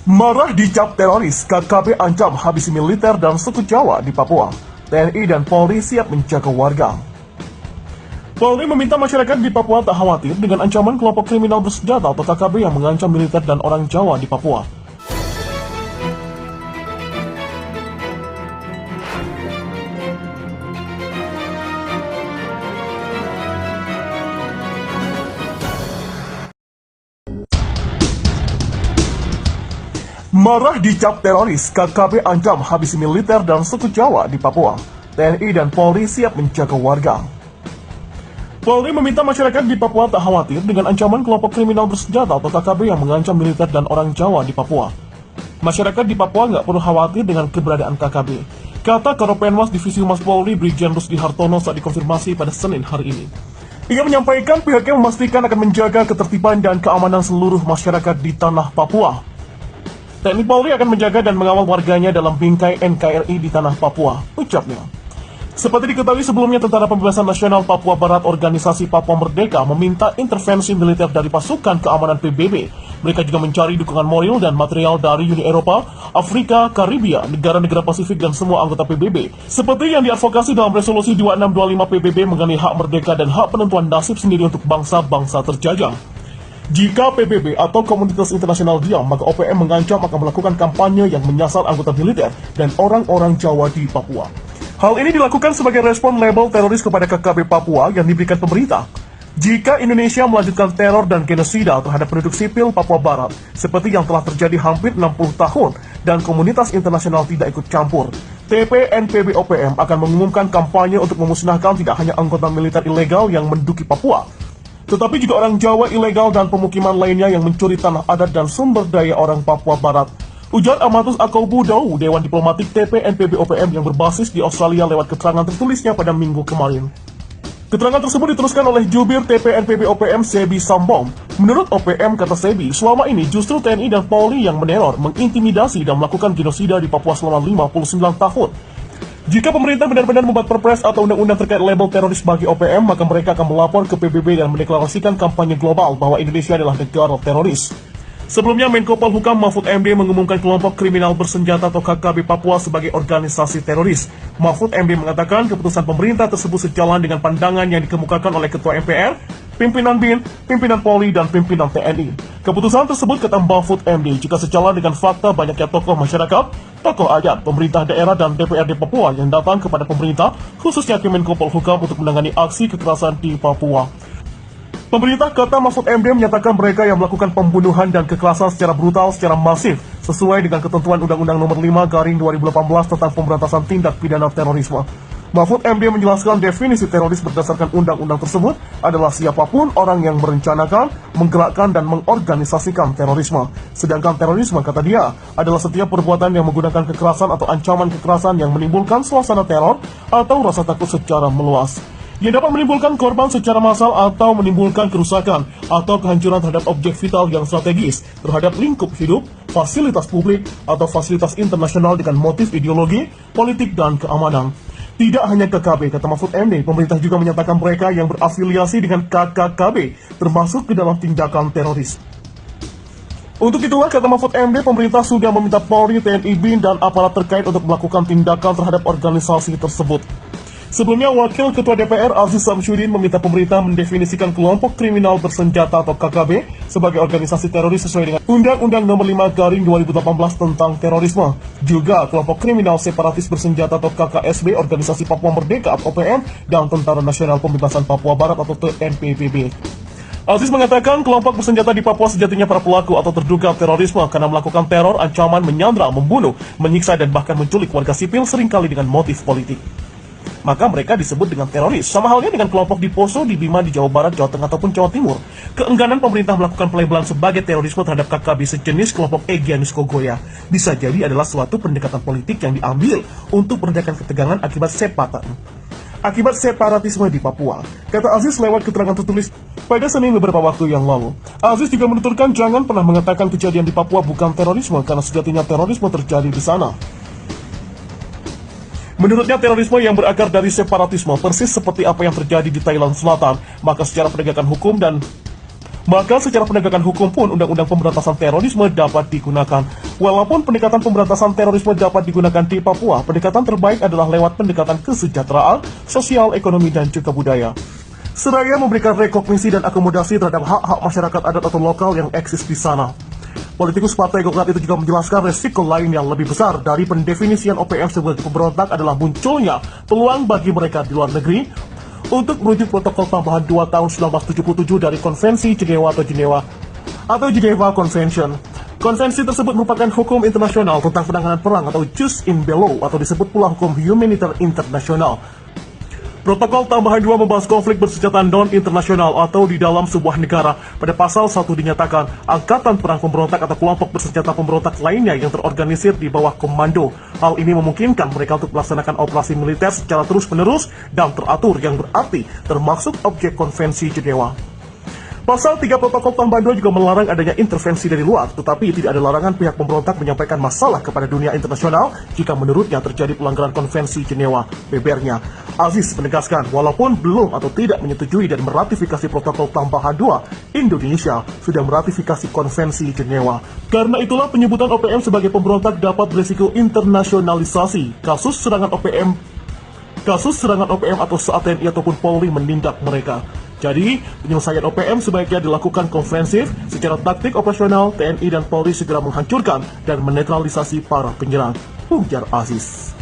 Marah dicap teroris, KKB ancam habisi militer dan suku Jawa di Papua. TNI dan Polri siap menjaga warga. Polri meminta masyarakat di Papua tak khawatir dengan ancaman kelompok kriminal bersenjata atau KKB yang mengancam militer dan orang Jawa di Papua. Marah dicap teroris, KKB ancam habisi militer dan suku Jawa di Papua. TNI dan Polri siap menjaga warga. Polri meminta masyarakat di Papua tak khawatir dengan ancaman kelompok kriminal bersenjata atau KKB yang mengancam militer dan orang Jawa di Papua. Masyarakat di Papua nggak perlu khawatir dengan keberadaan KKB, kata Karopenmas Divisi Humas Polri Brigjen Rusdi Hartono saat dikonfirmasi pada Senin hari ini. Ia menyampaikan pihaknya memastikan akan menjaga ketertiban dan keamanan seluruh masyarakat di tanah Papua. TNI Polri akan menjaga dan mengawal warganya dalam bingkai NKRI di tanah Papua, ucapnya. Seperti diketahui sebelumnya, Tentara Pembebasan Nasional Papua Barat Organisasi Papua Merdeka meminta intervensi militer dari pasukan keamanan PBB. Mereka juga mencari dukungan moral dan material dari Uni Eropa, Afrika, Karibia, negara-negara Pasifik dan semua anggota PBB. Seperti yang diadvokasi dalam resolusi 2625 PBB mengenai hak merdeka dan hak penentuan nasib sendiri untuk bangsa-bangsa terjajah. Jika PBB atau komunitas internasional diam, maka OPM mengancam akan melakukan kampanye yang menyasar anggota militer dan orang-orang Jawa di Papua. Hal ini dilakukan sebagai respon label teroris kepada KKB Papua yang diberikan pemerintah. Jika Indonesia melanjutkan teror dan genosida terhadap penduduk sipil Papua Barat, seperti yang telah terjadi hampir 60 tahun, dan komunitas internasional tidak ikut campur, TPNPB OPM akan mengumumkan kampanye untuk memusnahkan tidak hanya anggota militer ilegal yang menduduki Papua, tetapi juga orang Jawa ilegal dan pemukiman lainnya yang mencuri tanah adat dan sumber daya orang Papua Barat. Ujar Amatus Akobudau, Dewan Diplomatik TPNPB OPM yang berbasis di Australia lewat keterangan tertulisnya pada Minggu kemarin. Keterangan tersebut diteruskan oleh jubir TPNPB OPM Sebi Sambom. Menurut OPM, kata Sebi, selama ini justru TNI dan Polri yang meneror, mengintimidasi dan melakukan genosida di Papua selama 59 tahun. Jika pemerintah benar-benar membuat perpres atau undang-undang terkait label teroris bagi OPM, maka mereka akan melapor ke PBB dan mendeklarasikan kampanye global bahwa Indonesia adalah negara teroris. Sebelumnya, Menko Polhukam Mahfud MD mengumumkan kelompok kriminal bersenjata atau KKB Papua sebagai organisasi teroris. Mahfud MD mengatakan keputusan pemerintah tersebut sejalan dengan pandangan yang dikemukakan oleh Ketua MPR, pimpinan BIN, pimpinan Polri, dan pimpinan TNI. Keputusan tersebut, kata Mahfud MD, juga sejalan dengan fakta banyaknya tokoh masyarakat, tokoh adat, pemerintah daerah, dan DPRD Papua yang datang kepada pemerintah, khususnya Kemenko Polhukam untuk menangani aksi kekerasan di Papua. Pemerintah, kata Mahfud MD, menyatakan mereka yang melakukan pembunuhan dan kekerasan secara brutal, secara masif, sesuai dengan ketentuan Undang-Undang Nomor 5/2018 tentang pemberantasan tindak pidana terorisme. Mahfud MD menjelaskan definisi teroris berdasarkan undang-undang tersebut adalah siapapun orang yang merencanakan, menggerakkan, dan mengorganisasikan terorisme. Sedangkan terorisme, kata dia, adalah setiap perbuatan yang menggunakan kekerasan atau ancaman kekerasan yang menimbulkan suasana teror atau rasa takut secara meluas, yang dapat menimbulkan korban secara massal atau menimbulkan kerusakan atau kehancuran terhadap objek vital yang strategis, terhadap lingkup hidup, fasilitas publik, atau fasilitas internasional dengan motif ideologi, politik, dan keamanan. Tidak hanya KKB, kata Mahfud MD, pemerintah juga menyatakan mereka yang berafiliasi dengan KKKB termasuk ke dalam tindakan teroris. Untuk itulah, kata Mahfud MD, pemerintah sudah meminta Polri, TNI, BIN, dan aparat terkait untuk melakukan tindakan terhadap organisasi tersebut. Sebelumnya, Wakil Ketua DPR Aziz Samsudin meminta pemerintah mendefinisikan kelompok kriminal bersenjata atau KKB sebagai organisasi teroris sesuai dengan Undang-Undang Nomor 5/2018 tentang terorisme. Juga kelompok kriminal separatis bersenjata atau KKSB, Organisasi Papua Merdeka atau OPM, dan Tentara Nasional Pembebasan Papua Barat atau TNPBB. Aziz mengatakan kelompok bersenjata di Papua sejatinya para pelaku atau terduga terorisme karena melakukan teror, ancaman, menyandra, membunuh, menyiksa, dan bahkan menculik warga sipil seringkali dengan motif politik. Maka mereka disebut dengan teroris. Sama halnya dengan kelompok di Poso, di Bima, di Jawa Barat, Jawa Tengah, ataupun Jawa Timur. Keengganan pemerintah melakukan pelabelan sebagai terorisme terhadap KKB sejenis kelompok Egyanus Kogoya bisa jadi adalah suatu pendekatan politik yang diambil untuk meredakan ketegangan akibat separatisme di Papua. Kata Aziz lewat keterangan tertulis pada Senin beberapa waktu yang lalu. Aziz juga menuturkan jangan pernah mengatakan kejadian di Papua bukan terorisme karena sejatinya terorisme terjadi di sana. Menurutnya, terorisme yang berakar dari separatisme persis seperti apa yang terjadi di Thailand Selatan, maka secara penegakan hukum dan Maka secara penegakan hukum pun Undang-Undang Pemberantasan Terorisme dapat digunakan. Walaupun pendekatan pemberantasan terorisme dapat digunakan di Papua, pendekatan terbaik adalah lewat pendekatan kesejahteraan, sosial, ekonomi, dan juga budaya. Seraya memberikan rekognisi dan akomodasi terhadap hak-hak masyarakat adat atau lokal yang eksis di sana. Politikus Partai Golkar itu juga menjelaskan resiko lain yang lebih besar dari pendefinisian OPM sebagai pemberontak adalah munculnya peluang bagi mereka di luar negeri untuk merujuk protokol tambahan 2 tahun 1977 dari Konvensi Jenewa atau Geneva Convention. Konvensi tersebut merupakan hukum internasional tentang penanganan perang atau jus in bello atau disebut pula hukum humanitarian internasional. Protokol tambahan 2 membahas konflik bersenjata non-internasional atau di dalam sebuah negara. Pada pasal 1 dinyatakan, angkatan perang pemberontak atau kelompok bersenjata pemberontak lainnya yang terorganisir di bawah komando. Hal ini memungkinkan mereka untuk melaksanakan operasi militer secara terus-menerus dan teratur yang berarti termasuk objek konvensi Jenewa. Pasal 3 protokol tambahan 2 juga melarang adanya intervensi dari luar, tetapi tidak ada larangan pihak pemberontak menyampaikan masalah kepada dunia internasional jika menurutnya terjadi pelanggaran konvensi Jenewa. Bebernya, Aziz menegaskan walaupun belum atau tidak menyetujui dan meratifikasi protokol tambahan 2, Indonesia sudah meratifikasi konvensi Jenewa. Karena itulah penyebutan OPM sebagai pemberontak dapat berisiko internasionalisasi. Kasus serangan OPM atau saat TNI ataupun Polri menindak mereka. Jadi, penyelesaian OPM sebaiknya dilakukan konfensif, secara taktik operasional TNI dan Polri segera menghancurkan dan menetralisasi para penyerang, ujar Aziz.